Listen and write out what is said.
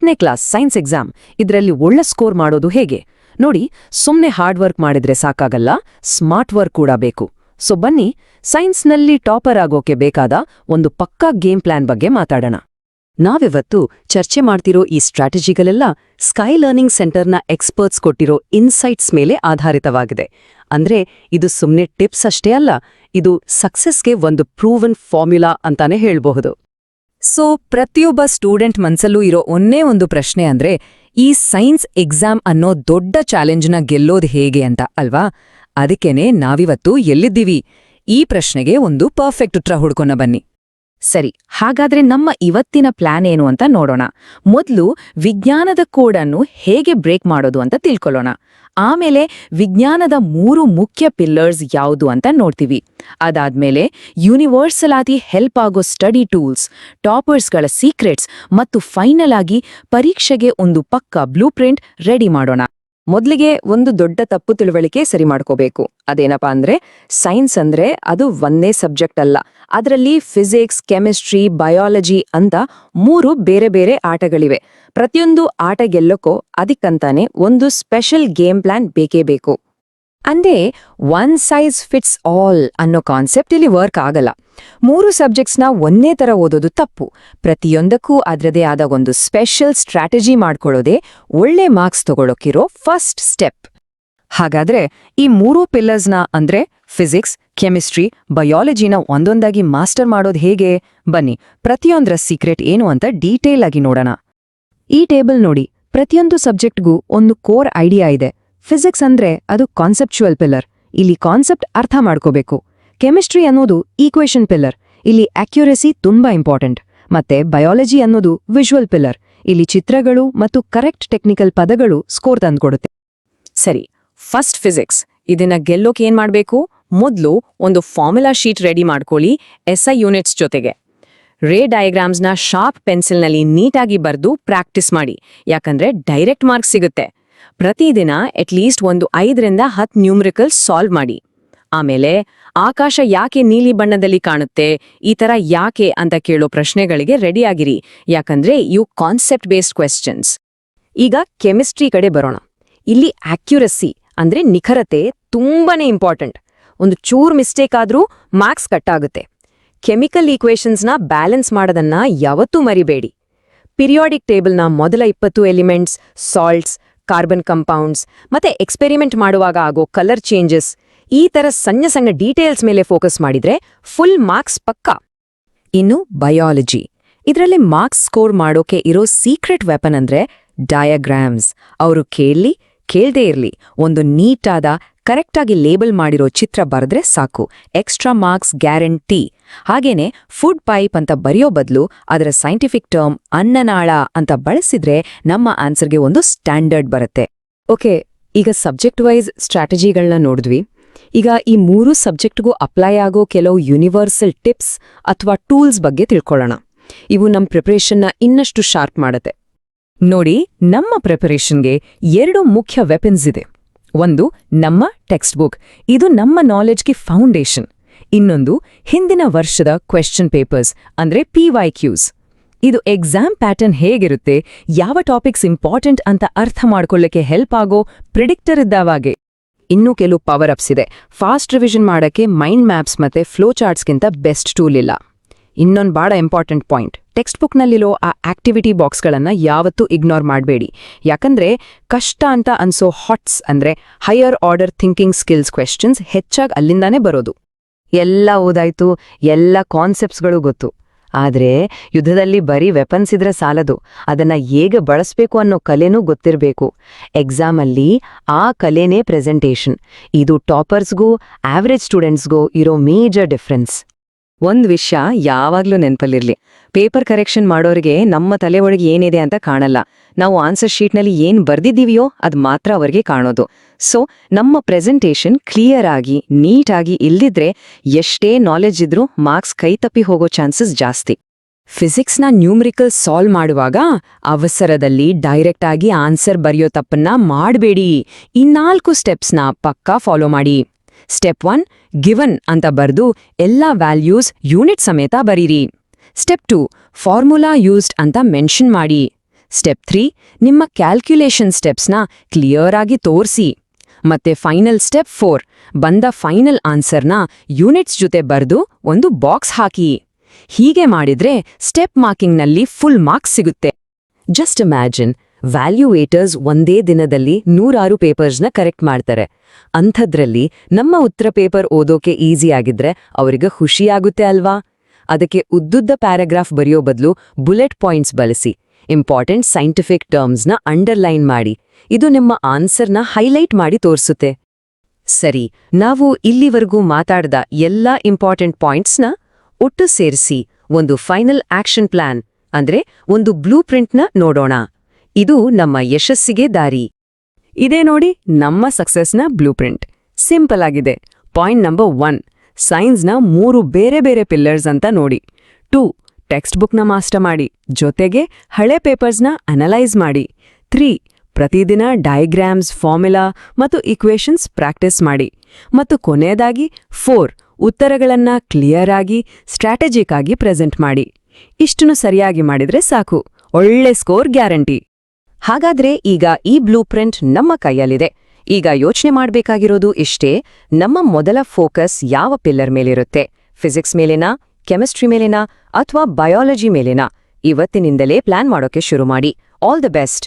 10ನೇ class science exam ಇದರಲ್ಲಿ ಒಳ್ಳೆ score ಮಾಡೋದು ಹೇಗೆ ನೋಡಿ. ಸುಮ್ನೆ ಹಾರ್ಡ್ ವರ್ಕ್ ಮಾಡಿದ್ರೆ ಸಾಕಾಗಲ್ಲ, ಸ್ಮಾರ್ಟ್ ವರ್ಕ್ ಕೂಡ ಬೇಕು. ಸೊ ಬನ್ನಿ, ಸೈನ್ಸ್ನಲ್ಲಿ ಟಾಪರ್ ಆಗೋಕೆ ಬೇಕಾದ ಒಂದು ಪಕ್ಕಾ ಗೇಮ್ ಪ್ಲಾನ್ ಬಗ್ಗೆ ಮಾತಾಡೋಣ. ನಾವಿವತ್ತು ಚರ್ಚೆ ಮಾಡ್ತಿರೋ ಈ ಸ್ಟ್ರಾಟಜಿಗಳೆಲ್ಲ ಸ್ಕೈ ಲರ್ನಿಂಗ್ ಸೆಂಟರ್ನ ಎಕ್ಸ್ಪರ್ಟ್ಸ್ ಕೊಟ್ಟಿರೋ ಇನ್ಸೈಟ್ಸ್ ಮೇಲೆ ಆಧಾರಿತವಾಗಿದೆ. ಅಂದ್ರೆ ಇದು ಸುಮ್ನೆ ಟಿಪ್ಸ್ ಅಷ್ಟೇ ಅಲ್ಲ, ಇದು ಸಕ್ಸಸ್ಗೆ ಒಂದು ಪ್ರೂವನ್ ಫಾರ್ಮ್ಯುಲಾ ಅಂತಾನೆ ಹೇಳ್ಬಹುದು. ಸೊ ಪ್ರತಿಯೊಬ್ಬ ಸ್ಟೂಡೆಂಟ್ ಮನ್ಸಲ್ಲೂ ಇರೋ ಒಂದೇ ಒಂದು ಪ್ರಶ್ನೆ ಅಂದ್ರೆ, ಈ ಸೈನ್ಸ್ ಎಕ್ಸಾಮ್ ಅನ್ನೋ ದೊಡ್ಡ ಚಾಲೆಂಜ್ನ ಗೆಲ್ಲೋದು ಹೇಗೆ ಅಂತ ಅಲ್ವಾ? ಅದಕ್ಕೇನೆ ನಾವಿವತ್ತು ಎಲ್ಲಿದ್ದೀವಿ, ಈ ಪ್ರಶ್ನೆಗೆ ಒಂದು ಪರ್ಫೆಕ್ಟ್ ಉತ್ತರ ಹುಡ್ಕೋಣ ಬನ್ನಿ. ಸರಿ, ಹಾಗಾದ್ರೆ ನಮ್ಮ ಇವತ್ತಿನ ಪ್ಲಾನ್ ಏನು ಅಂತ ನೋಡೋಣ. ಮೊದಲು ವಿಜ್ಞಾನದ ಕೋಡನ್ನು ಹೇಗೆ ಬ್ರೇಕ್ ಮಾಡೋದು ಅಂತ ತಿಳ್ಕೊಳ್ಳೋಣ. ಆಮೇಲೆ ವಿಜ್ಞಾನದ 3 ಮುಖ್ಯ ಪಿಲ್ಲರ್ಸ್ ಯಾವುದು ಅಂತ ನೋಡ್ತೀವಿ. ಅದಾದ್ಮೇಲೆ ಯೂನಿವರ್ಸಲ್ ಆಗಿ ಹೆಲ್ಪ್ ಆಗೋ ಸ್ಟಡಿ ಟೂಲ್ಸ್, ಟಾಪರ್ಸ್ಗಳ ಸೀಕ್ರೆಟ್ಸ್ ಮತ್ತು ಫೈನಲ್ ಆಗಿ ಪರೀಕ್ಷೆಗೆ ಒಂದು ಪಕ್ಕಾ ಬ್ಲೂ ಪ್ರಿಂಟ್ ರೆಡಿ ಮಾಡೋಣ. ಮೊದಲಿಗೆ ಒಂದು ದೊಡ್ಡ ತಪ್ಪು ತಿಳುವಳಿಕೆ ಸರಿ ಮಾಡ್ಕೋಬೇಕು. ಅದೇನಪ್ಪಾ ಅಂದ್ರೆ, ಸೈನ್ಸ್ ಅಂದ್ರೆ ಅದು ಒಂದೇ ಸಬ್ಜೆಕ್ಟ್ ಅಲ್ಲ, ಅದರಲ್ಲಿ ಫಿಸಿಕ್ಸ್, ಕೆಮಿಸ್ಟ್ರಿ, ಬಯಾಲಜಿ ಅಂತ 3 ಬೇರೆ ಬೇರೆ ಆಟಗಳಿವೆ. ಪ್ರತಿಯೊಂದು ಆಟ ಗೆಲ್ಲೋಕೋ ಅದಕ್ಕಂತಾನೆ ಒಂದು ಸ್ಪೆಷಲ್ ಗೇಮ್ ಪ್ಲಾನ್ ಬೇಕೇ ಬೇಕು. ಅಂದ್ರೆ ಒನ್ ಸೈಜ್ ಫಿಟ್ಸ್ ಆಲ್ ಅನ್ನೋ ಕಾನ್ಸೆಪ್ಟ್ ಇಲ್ಲಿ ವರ್ಕ್ ಆಗಲ್ಲ. 3 ಸಬ್ಜೆಕ್ಟ್ಸ್ನ ಒಂದೇ ತರ ಓದೋದು ತಪ್ಪು. ಪ್ರತಿಯೊಂದಕ್ಕೂ ಅದರದೇ ಆದ ಒಂದು ಸ್ಪೆಷಲ್ ಸ್ಟ್ರಾಟಜಿ ಮಾಡ್ಕೊಳ್ಳೋದೇ ಒಳ್ಳೆ ಮಾರ್ಕ್ಸ್ ತಗೊಳ್ಳೋಕಿರೋ ಫಸ್ಟ್ ಸ್ಟೆಪ್. ಹಾಗಾದ್ರೆ ಈ 3 ಪಿಲ್ಲರ್ಸ್ನ ಅಂದ್ರೆ ಫಿಸಿಕ್ಸ್, ಕೆಮಿಸ್ಟ್ರಿ, ಬಯಾಲಜಿನ ಒಂದೊಂದಾಗಿ ಮಾಸ್ಟರ್ ಮಾಡೋದು ಹೇಗೆ? ಬನ್ನಿ, ಪ್ರತಿಯೊಂದರ ಸೀಕ್ರೆಟ್ ಏನು ಅಂತ ಡೀಟೇಲ್ ಆಗಿ ನೋಡೋಣ. ಈ ಟೇಬಲ್ ನೋಡಿ, ಪ್ರತಿಯೊಂದು ಸಬ್ಜೆಕ್ಟ್ಗೂ ಒಂದು ಕೋರ್ ಐಡಿಯಾ ಇದೆ. ಫಿಸಿಕ್ಸ್ ಅಂದ್ರೆ ಅದು ಕಾನ್ಸೆಪ್ಚುವಲ್ ಪಿಲ್ಲರ್, ಇಲ್ಲಿ ಕಾನ್ಸೆಪ್ಟ್ ಅರ್ಥ ಮಾಡ್ಕೋಬೇಕು. ಕೆಮಿಸ್ಟ್ರಿ ಅನ್ನೋದು ಈಕ್ವೇಷನ್ ಪಿಲ್ಲರ್, ಇಲ್ಲಿ ಅಕ್ಯುರೆಸಿ ತುಂಬಾ ಇಂಪಾರ್ಟೆಂಟ್. ಮತ್ತೆ ಬಯಾಲಜಿ ಅನ್ನೋದು ವಿಜುವಲ್ ಪಿಲ್ಲರ್, ಇಲ್ಲಿ ಚಿತ್ರಗಳು ಮತ್ತು ಕರೆಕ್ಟ್ ಟೆಕ್ನಿಕಲ್ ಪದಗಳು ಸ್ಕೋರ್ ತಂದ್ಕೊಡುತ್ತೆ. ಸರಿ, ಫಸ್ಟ್ ಫಿಸಿಕ್ಸ್. ಇದನ್ನ ಗೆಲ್ಲೋಕೆ ಏನ್ ಮಾಡ್ಬೇಕು? ಮೊದಲು ಒಂದು ಫಾರ್ಮುಲಾ ಶೀಟ್ ರೆಡಿ ಮಾಡ್ಕೊಳ್ಳಿ, SI ಯೂನಿಟ್ಸ್ ಜೊತೆಗೆ. ರೇ ಡಯಾಗ್ರಾಮ್ಸ್ನ ಶಾರ್ಪ್ ಪೆನ್ಸಿಲ್ನಲ್ಲಿ ನೀಟಾಗಿ ಬರೆದು ಪ್ರಾಕ್ಟೀಸ್ ಮಾಡಿ, ಯಾಕಂದ್ರೆ ಡೈರೆಕ್ಟ್ ಮಾರ್ಕ್ಸ್ ಸಿಗುತ್ತೆ. ಪ್ರತಿದಿನ ಅಟ್ಲೀಸ್ಟ್ ಒಂದು 5ರಿಂದ 10 ನ್ಯೂಮರಿಕಲ್ಸ್ ಸಾಲ್ವ್ ಮಾಡಿ. ಆಮೇಲೆ ಆಕಾಶ ಯಾಕೆ ನೀಲಿ ಬಣ್ಣದಲ್ಲಿ ಕಾಣುತ್ತೆ, ಈ ತರ ಯಾಕೆ ಅಂತ ಕೇಳೋ ಪ್ರಶ್ನೆಗಳಿಗೆ ರೆಡಿಯಾಗಿರಿ, ಯಾಕಂದ್ರೆ ಇವು ಕಾನ್ಸೆಪ್ಟ್ ಬೇಸ್ಡ್ ಕ್ವೆಶ್ಚನ್ಸ್. ಈಗ ಕೆಮಿಸ್ಟ್ರಿ ಕಡೆ ಬರೋಣ. ಇಲ್ಲಿ ಅಕ್ಯುರಸಿ ಅಂದ್ರೆ ನಿಖರತೆ ತುಂಬಾನೇ ಇಂಪಾರ್ಟೆಂಟ್. ಒಂದು ಚೂರ್ ಮಿಸ್ಟೇಕ್ ಆದ್ರೂ ಮಾರ್ಕ್ಸ್ ಕಟ್ ಆಗುತ್ತೆ. ಕೆಮಿಕಲ್ ಈಕ್ವೇಷನ್ಸ್ನ ಬ್ಯಾಲೆನ್ಸ್ ಮಾಡೋದನ್ನ ಯಾವತ್ತೂ ಮರಿಬೇಡಿ. ಪಿರಿಯಾಡಿಕ್ ಟೇಬಲ್ನ ಮೊದಲ 20 ಎಲಿಮೆಂಟ್ಸ್, ಸಾಲ್ಟ್ಸ್, ಕಾರ್ಬನ್ ಕಂಪೌಂಡ್ಸ್ ಮತ್ತೆ ಎಕ್ಸ್ಪೆರಿಮೆಂಟ್ ಮಾಡುವಾಗ ಆಗೋ ಕಲರ್ ಚೇಂಜಸ್, ಈ ತರ ಸಣ್ಣ ಸಣ್ಣ ಡೀಟೇಲ್ಸ್ ಮೇಲೆ ಫೋಕಸ್ ಮಾಡಿದ್ರೆ ಫುಲ್ ಮಾರ್ಕ್ಸ್ ಪಕ್ಕಾ. ಇನ್ನು ಬಯಾಲಜಿ, ಇದರಲ್ಲಿ ಮಾರ್ಕ್ಸ್ ಸ್ಕೋರ್ ಮಾಡೋಕೆ ಇರೋ ಸೀಕ್ರೆಟ್ ವೆಪನ್ ಅಂದ್ರೆ ಡಯಾಗ್ರಾಮ್ಸ್. ಅವರು ಕೇಳ್ದೇ ಇರ್ಲಿ, ಒಂದು ನೀಟಾದ ಕರೆಕ್ಟಾಗಿ ಲೇಬಲ್ ಮಾಡಿರೋ ಚಿತ್ರ ಬರೆದ್ರೆ ಸಾಕು, ಎಕ್ಸ್ಟ್ರಾ ಮಾರ್ಕ್ಸ್ ಗ್ಯಾರಂಟಿ. ಹಾಗೇನೆ ಫುಡ್ ಪೈಪ್ ಅಂತ ಬರೆಯೋ ಬದಲು ಅದರ ಸೈಂಟಿಫಿಕ್ ಟರ್ಮ್ ಅನ್ನನಾಳ ಅಂತ ಬಳಸಿದ್ರೆ ನಮ್ಮ ಆನ್ಸರ್ಗೆ ಒಂದು ಸ್ಟ್ಯಾಂಡರ್ಡ್ ಬರುತ್ತೆ. ಓಕೆ, ಈಗ ಸಬ್ಜೆಕ್ಟ್ ವೈಸ್ ಸ್ಟ್ರಾಟಜಿಗಳನ್ನ ನೋಡಿದ್ವಿ. ಈಗ ಈ 3 ಸಬ್ಜೆಕ್ಟ್ಗೂ ಅಪ್ಲೈ ಆಗೋ ಕೆಲವು ಯೂನಿವರ್ಸಲ್ ಟಿಪ್ಸ್ ಅಥವಾ ಟೂಲ್ಸ್ ಬಗ್ಗೆ ತಿಳ್ಕೊಳ್ಳೋಣ. ಇವು ನಮ್ಮ ಪ್ರಿಪರೇಷನ್ನ ಇನ್ನಷ್ಟು ಶಾರ್ಪ್ ಮಾಡುತ್ತೆ. ನೋಡಿ, ನಮ್ಮ ಪ್ರಿಪರೇಷನ್ಗೆ 2 ಮುಖ್ಯ ವೆಪನ್ಸ್ ಇದೆ. ಒಂದು ನಮ್ಮ ಟೆಕ್ಸ್ಟ್ ಬುಕ್, ಇದು ನಮ್ಮ ನಾಲೆಡ್ಜ್ಗೆ ಫೌಂಡೇಶನ್. ಇನ್ನೊಂದು ಹಿಂದಿನ ವರ್ಷದ ಕ್ವೆಶ್ಚನ್ ಪೇಪರ್ಸ್ ಅಂದ್ರೆ PYQs. ಇದು ಎಕ್ಸಾಮ್ ಪ್ಯಾಟರ್ನ್ ಹೇಗಿರುತ್ತೆ, ಯಾವ ಟಾಪಿಕ್ಸ್ ಇಂಪಾರ್ಟೆಂಟ್ ಅಂತ ಅರ್ಥ ಮಾಡ್ಕೊಳ್ಳಕ್ಕೆ ಹೆಲ್ಪ್ ಆಗೋ ಪ್ರಿಡಿಕ್ಟರ್ ಇದ್ದಾವಾಗೆ. ಇನ್ನೂ ಕೆಲವು ಪವರ್ ಅಪ್ಸ್ ಇದೆ. ಫಾಸ್ಟ್ ರಿವಿಷನ್ ಮಾಡಕ್ಕೆ ಮೈಂಡ್ ಮ್ಯಾಪ್ಸ್ ಮತ್ತೆ ಫ್ಲೋ ಚಾರ್ಟ್ಸ್ಗಿಂತ ಬೆಸ್ಟ್ ಟೂಲ್ ಇಲ್ಲ. ಇನ್ನೊಂದು ಬಹಳ ಇಂಪಾರ್ಟೆಂಟ್ ಪಾಯಿಂಟ್, ಟೆಕ್ಸ್ಟ್ ಬುಕ್ನಲ್ಲಿರೋ ಆ ಆಕ್ಟಿವಿಟಿ ಬಾಕ್ಸ್ಗಳನ್ನು ಯಾವತ್ತೂ ಇಗ್ನೋರ್ ಮಾಡಬೇಡಿ. ಯಾಕಂದ್ರೆ ಕಷ್ಟ ಅಂತ ಅನ್ಸೋ ಹಾಟ್ಸ್ ಅಂದ್ರೆ higher order thinking skills questions ಹೆಚ್ಚಾಗಿ ಅಲ್ಲಿಂದಾನೇ ಬರೋದು. ಎಲ್ಲ ಓದಾಯ್ತು, ಎಲ್ಲ ಕಾನ್ಸೆಪ್ಟ್ಸ್ಗಳು ಗೊತ್ತು, ಆದ್ರೆ ಯುದ್ಧದಲ್ಲಿ ಬರೀ ವೆಪನ್ಸ್ ಇದ್ರೆ ಸಾಲದು, ಅದನ್ನ ಹೇಗೆ ಬಳಸಬೇಕು ಅನ್ನೋ ಕಲೆನೂ ಗೊತ್ತಿರಬೇಕು. ಎಕ್ಸಾಮಲ್ಲಿ ಆ ಕಲೆನೇ ಪ್ರೆಸೆಂಟೇಷನ್. ಇದು ಟಾಪರ್ಸ್ಗೂ ಆವ್ರೇಜ್ ಸ್ಟೂಡೆಂಟ್ಸ್ಗೂ ಇರೋ ಮೇಜರ್ ಡಿಫ್ರೆನ್ಸ್. ಒಂದ್ ವಿಷಯ ಯಾವಾಗ್ಲೂ ನೆನಪಲ್ಲಿರ್ಲಿ, ಪೇಪರ್ ಕರೆಕ್ಷನ್ ಮಾಡೋರಿಗೆ ನಮ್ಮ ತಲೆ ಒಳಗೆ ಏನಿದೆ ಅಂತ ಕಾಣಲ್ಲ. ನಾವು ಆನ್ಸರ್ ಶೀಟ್ನಲ್ಲಿ ಏನ್ ಬರ್ದಿದ್ದೀವಿಯೋ ಅದ್ ಮಾತ್ರ ಅವರಿಗೆ ಕಾಣೋದು. ಸೊ ನಮ್ಮ ಪ್ರೆಸೆಂಟೇಷನ್ ಕ್ಲಿಯರ್ ಆಗಿ ನೀಟಾಗಿ ಇಲ್ದಿದ್ರೆ ಎಷ್ಟೇ ನಾಲೆಜ್ ಇದ್ರೂ ಮಾರ್ಕ್ಸ್ ಕೈ ತಪ್ಪಿ ಹೋಗೋ ಚಾನ್ಸಸ್ ಜಾಸ್ತಿ. ಫಿಸಿಕ್ಸ್ನ ನ್ಯೂಮರಿಕಲ್ ಸಾಲ್ವ್ ಮಾಡುವಾಗ ಅವಸರದಲ್ಲಿ ಡೈರೆಕ್ಟ್ ಆಗಿ ಆನ್ಸರ್ ಬರೆಯೋ ತಪ್ಪನ್ನ ಮಾಡಬೇಡಿ. ಈ 4 ಸ್ಟೆಪ್ಸ್ನ ಪಕ್ಕಾ ಫಾಲೋ ಮಾಡಿ. ಸ್ಟೆಪ್ 1, ಗಿವನ್ ಅಂತ ಬರ್ದು ಎಲ್ಲಾ ವ್ಯಾಲ್ಯೂಸ್ ಯೂನಿಟ್ ಸಮೇತ ಬರೀರಿ. ಸ್ಟೆಪ್ 2, ಫಾರ್ಮುಲಾ ಯೂಸ್ಡ್ ಅಂತ ಮೆನ್ಷನ್ ಮಾಡಿ. ಸ್ಟೆಪ್ 3 ನಿಮ್ಮ ಕ್ಯಾಲ್ಕ್ಯುಲೇಷನ್ ಸ್ಟೆಪ್ಸ್ನ ಕ್ಲಿಯರ್ ಆಗಿ ತೋರಿಸಿ. ಮತ್ತೆ ಫೈನಲ್ ಸ್ಟೆಪ್ 4 ಬಂದ ಫೈನಲ್ ಆನ್ಸರ್ನ ಯೂನಿಟ್ಸ್ ಜೊತೆ ಬರೆದು ಒಂದು ಬಾಕ್ಸ್ ಹಾಕಿ. ಹೀಗೆ ಮಾಡಿದ್ರೆ ಸ್ಟೆಪ್ ಮಾರ್ಕಿಂಗ್ನಲ್ಲಿ ಫುಲ್ ಮಾರ್ಕ್ಸ್ ಸಿಗುತ್ತೆ. ಜಸ್ಟ್ ಇಮ್ಯಾಜಿನ್, ವ್ಯಾಲ್ಯೂಯೇಟರ್ಸ್ ಒಂದೇ ದಿನದಲ್ಲಿ 106 ಪೇಪರ್ಸ್ನ ಕರೆಕ್ಟ್ ಮಾಡ್ತಾರೆ. ಅಂಥದ್ರಲ್ಲಿ ನಮ್ಮ ಉತ್ತರ ಪೇಪರ್ ಓದೋಕೆ ಈಸಿ ಆಗಿದ್ರೆ ಅವರಿಗೆ ಖುಷಿಯಾಗುತ್ತೆ ಅಲ್ವಾ? ಅದಕ್ಕೆ ಉದ್ದುದ್ದ ಪ್ಯಾರಾಗ್ರಾಫ್ ಬರೆಯೋ ಬದಲು ಬುಲೆಟ್ ಪಾಯಿಂಟ್ಸ್ ಬಳಸಿ. ಇಂಪಾರ್ಟೆಂಟ್ ಸೈಂಟಿಫಿಕ್ ಟರ್ಮ್ಸ್ನ ಅಂಡರ್ಲೈನ್ ಮಾಡಿ. ಇದು ನಿಮ್ಮ ಆನ್ಸರ್ನ ಹೈಲೈಟ್ ಮಾಡಿ ತೋರಿಸುತ್ತೆ. ಸರಿ, ನಾವು ಇಲ್ಲಿವರೆಗೂ ಮಾತಾಡಿದ ಎಲ್ಲ ಇಂಪಾರ್ಟೆಂಟ್ ಪಾಯಿಂಟ್ಸ್ನ ಒಟ್ಟು ಸೇರಿಸಿ ಒಂದು ಫೈನಲ್ ಆಕ್ಷನ್ ಪ್ಲಾನ್ ಅಂದ್ರೆ ಒಂದು ಬ್ಲೂ ಪ್ರಿಂಟ್ನ ನೋಡೋಣ. ಇದು ನಮ್ಮ ಯಶಸ್ಸಿಗೆ ದಾರಿ. ಇದೇ ನೋಡಿ ನಮ್ಮ ಸಕ್ಸಸ್ನ ಬ್ಲೂ ಪ್ರಿಂಟ್. ಸಿಂಪಲ್ ಆಗಿದೆ. ಪಾಯಿಂಟ್ ನಂಬರ್ 1, ಸೈನ್ಸ್ನ 3 ಬೇರೆ ಬೇರೆ ಪಿಲ್ಲರ್ಸ್ ಅಂತ ನೋಡಿ. 2, ಟೆಕ್ಸ್ಟ್ ಬುಕ್ನ ಮಾಸ್ಟರ್ ಮಾಡಿ, ಜೊತೆಗೆ ಹಳೆ ಪೇಪರ್ಸ್ನ ಅನಲೈಸ್ ಮಾಡಿ. 3, ಪ್ರತಿದಿನ ಡಯಾಗ್ರಾಮ್ಸ್, ಫಾರ್ಮುಲಾ ಮತ್ತು ಈಕ್ವೇಷನ್ಸ್ ಪ್ರಾಕ್ಟೀಸ್ ಮಾಡಿ. ಮತ್ತು ಕೊನೆಯದಾಗಿ 4, ಉತ್ತರಗಳನ್ನ ಕ್ಲಿಯರ್ ಆಗಿ ಸ್ಟ್ರಾಟಜಿಕ್ ಆಗಿ ಪ್ರೆಸೆಂಟ್ ಮಾಡಿ. ಇಷ್ಟನ್ನು ಸರಿಯಾಗಿ ಮಾಡಿದ್ರೆ ಸಾಕು, ಒಳ್ಳೆ ಸ್ಕೋರ್ ಗ್ಯಾರಂಟಿ. ಹಾಗಾದ್ರೆ ಈಗ ಈ ಬ್ಲೂ ಪ್ರಿಂಟ್ ನಮ್ಮ ಕೈಯಲ್ಲಿದೆ. ಈಗ ಯೋಚನೆ ಮಾಡಬೇಕಾಗಿರೋದು ಇಷ್ಟೇ, ನಮ್ಮ ಮೊದಲ ಫೋಕಸ್ ಯಾವ ಪಿಲ್ಲರ್ ಮೇಲಿರುತ್ತೆ? ಫಿಸಿಕ್ಸ್ ಮೇಲೇನಾ, ಕೆಮಿಸ್ಟ್ರಿ ಮೇಲೇನಾ ಅಥವಾ ಬಯಾಲಜಿ ಮೇಲೇನಾ? ಇವತ್ತಿನಿಂದಲೇ ಪ್ಲಾನ್ ಮಾಡೋಕೆ ಶುರು ಮಾಡಿ. All the best.